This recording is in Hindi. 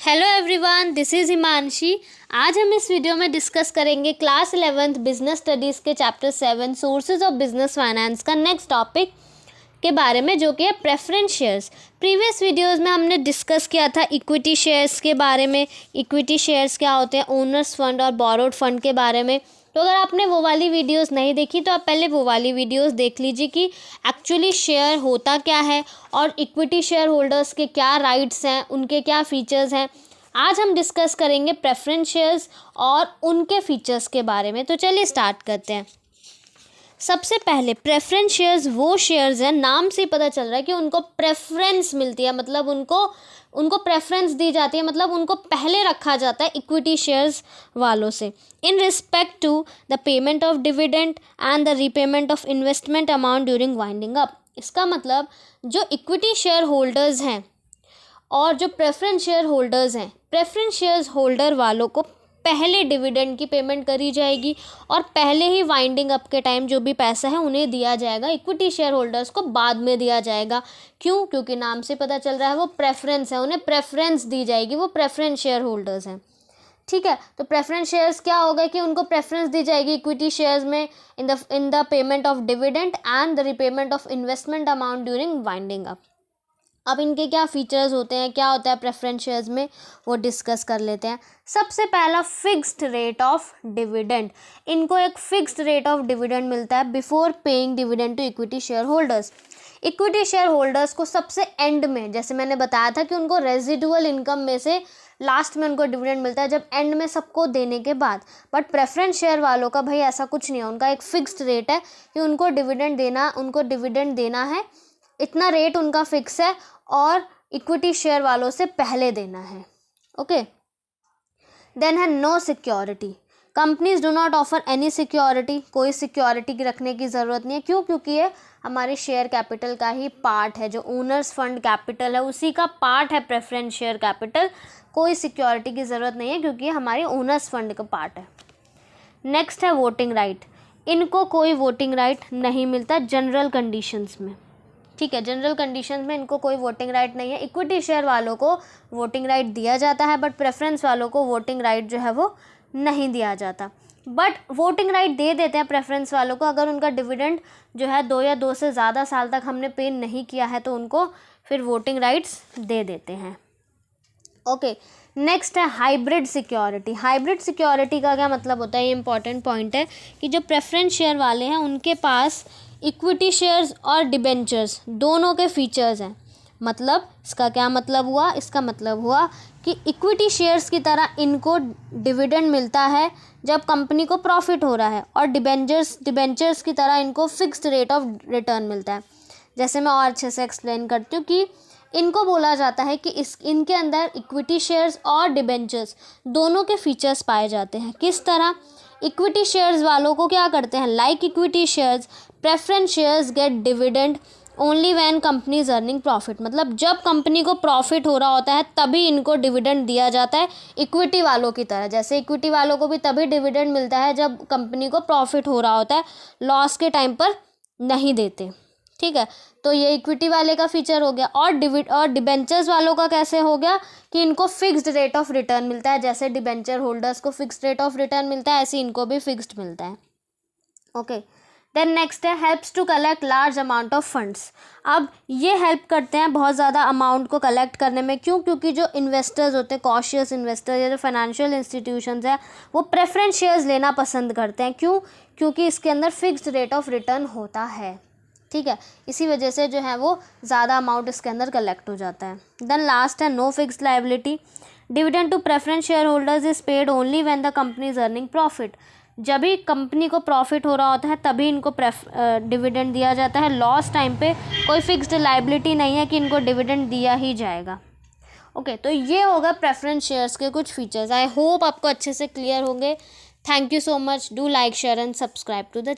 Hello everyone, this is Himanshi. आज हम इस वीडियो में डिस्कस करेंगे क्लास 11th बिजनेस स्टडीज़ के chapter 7 sources of business finance का नेक्स्ट टॉपिक के बारे में, जो कि है प्रेफरेंस शेयर्स। प्रीवियस वीडियोस में हमने डिस्कस किया था इक्विटी शेयर्स के बारे में। इक्विटी शेयर्स क्या होते हैं, ओनर्स फंड और बोरोड फंड के बारे में। तो अगर आपने वो वाली वीडियोस नहीं देखी तो आप पहले वो वाली वीडियोस देख लीजिए कि एक्चुअली शेयर होता क्या है और इक्विटी शेयर होल्डर्स के क्या राइट्स हैं, उनके क्या फ़ीचर्स हैं। आज हम डिस्कस करेंगे प्रेफरेंस शेयर्स और उनके फ़ीचर्स के बारे में। तो चलिए स्टार्ट करते हैं। सबसे पहले प्रेफरेंस शेयर्स वो शेयर्स हैं, नाम से ही पता चल रहा है कि उनको प्रेफरेंस मिलती है, मतलब उनको प्रेफरेंस दी जाती है, मतलब उनको पहले रखा जाता है इक्विटी शेयर्स वालों से in respect to the payment of dividend and the repayment of investment amount during winding up. इसका मतलब जो इक्विटी शेयर होल्डर्स हैं और जो प्रेफरेंस शेयर होल्डर्स हैं, प्रेफरेंस शेयर्स होल्डर वालों को पहले डिविडेंड की पेमेंट करी जाएगी और पहले ही वाइंडिंग अप के टाइम जो भी पैसा है उन्हें दिया जाएगा। इक्विटी शेयर होल्डर्स को बाद में दिया जाएगा। क्यों? क्योंकि नाम से पता चल रहा है वो प्रेफरेंस है, उन्हें प्रेफरेंस दी जाएगी, वो प्रेफरेंस शेयर होल्डर्स हैं। ठीक है, तो प्रेफरेंस शेयर्स क्या होगा कि उनको प्रेफरेंस दी जाएगी इक्विटी शेयर्स में in the payment of dividend and the repayment of investment amount during winding up. अब इनके क्या फीचर्स होते हैं, क्या होता है प्रेफरेंस शेयर्स में, वो डिस्कस कर लेते हैं। सबसे पहला फिक्स्ड रेट ऑफ डिविडेंड। इनको एक फिक्स्ड रेट ऑफ डिविडेंड मिलता है before paying dividend to equity shareholders. Equity shareholders को सबसे एंड में, जैसे मैंने बताया था कि उनको रेजिडुअल इनकम में से लास्ट में उनको डिविडेंड मिलता है, जब एंड में सबको देने के बाद। बट प्रेफरेंस शेयर वालों का भाई ऐसा कुछ नहीं है, उनका एक फिक्स्ड रेट है कि उनको डिविडेंड देना है, इतना रेट उनका फिक्स है और इक्विटी शेयर वालों से पहले देना है। ओके, देन है no security. Companies do not offer any security. कोई सिक्योरिटी की रखने की ज़रूरत नहीं है। क्यों? क्योंकि ये हमारे शेयर कैपिटल का ही पार्ट है, जो ओनर्स फंड कैपिटल है उसी का पार्ट है प्रेफरेंस शेयर कैपिटल। कोई सिक्योरिटी की ज़रूरत नहीं है क्योंकि ये हमारे ओनर्स फंड का पार्ट है। नेक्स्ट है वोटिंग राइट। इनको कोई वोटिंग राइट नहीं मिलता जनरल कंडीशंस में। ठीक है, जनरल कंडीशंस में इनको कोई वोटिंग राइट नहीं है। इक्विटी शेयर वालों को वोटिंग राइट दिया जाता है, बट प्रेफरेंस वालों को वोटिंग राइट जो है वो नहीं दिया जाता। बट वोटिंग राइट दे देते हैं प्रेफरेंस वालों को अगर उनका डिविडेंड जो है 2 या 2 से ज़्यादा साल तक हमने पे नहीं किया है, तो उनको फिर वोटिंग राइट्स दे देते हैं। ओके, नेक्स्ट है हाइब्रिड सिक्योरिटी। हाइब्रिड सिक्योरिटी का क्या मतलब होता है, ये इंपॉर्टेंट पॉइंट है कि जो प्रेफरेंस शेयर वाले हैं उनके पास इक्विटी शेयर्स और डिबेंचर्स दोनों के फीचर्स हैं। मतलब इसका क्या मतलब हुआ, इसका मतलब हुआ कि इक्विटी शेयर्स की तरह इनको डिविडेंड मिलता है जब कंपनी को प्रॉफिट हो रहा है, और डिबेंचर्स की तरह इनको फिक्स्ड रेट ऑफ रिटर्न मिलता है। जैसे मैं और अच्छे से एक्सप्लेन करती हूँ कि इनको बोला जाता है कि इनके अंदर इक्विटी शेयर्स और डिबेंचर्स दोनों के फीचर्स पाए जाते हैं। किस तरह? इक्विटी शेयर्स वालों को क्या करते हैं, like equity shares preference shares gate dividend only when company is earning profit. मतलब जब कंपनी को प्रॉफिट हो रहा होता है तभी इनको डिविडेंड दिया जाता है, इक्विटी वालों की तरह। जैसे इक्विटी वालों को भी तभी डिविडेंड मिलता है जब कंपनी को प्रॉफिट हो रहा होता है, लॉस के टाइम पर नहीं देते। ठीक है, तो ये इक्विटी वाले का फीचर हो गया। और डिबेंचर्स वालों का कैसे हो गया कि इनको फिक्स्ड रेट ऑफ रिटर्न मिलता है। जैसे डिबेंचर होल्डर्स को फिक्स्ड रेट ऑफ रिटर्न मिलता है, ऐसे इनको भी फिक्स्ड मिलता है। ओके, देन नेक्स्ट है helps to collect large amount of funds. अब ये हेल्प करते हैं बहुत ज़्यादा अमाउंट को कलेक्ट करने में। क्यों? क्योंकि जो इन्वेस्टर्स होते हैं, कॉशियस इन्वेस्टर या जो फाइनेंशियल इंस्टीट्यूशंस हैं, वो प्रेफरेंस शेयर्स लेना पसंद करते हैं। क्यों? क्योंकि इसके अंदर फिक्स्ड रेट ऑफ रिटर्न होता है। ठीक है, इसी वजह से जो है वो ज़्यादा अमाउंट इसके अंदर कलेक्ट हो जाता है। देन लास्ट है no fixed liability. Dividend to preference shareholders is paid only when the company is earning profit. जब भी कंपनी को प्रॉफिट हो रहा होता है तभी इनको डिविडेंड दिया जाता है। लॉस टाइम पे कोई फिक्स्ड लायबिलिटी नहीं है कि इनको डिविडेंड दिया ही जाएगा। ओके, तो ये होगा प्रेफरेंस शेयर्स के कुछ फीचर्स। आई होप आपको अच्छे से क्लियर होंगे। Thank you so much. Do like, share and subscribe to the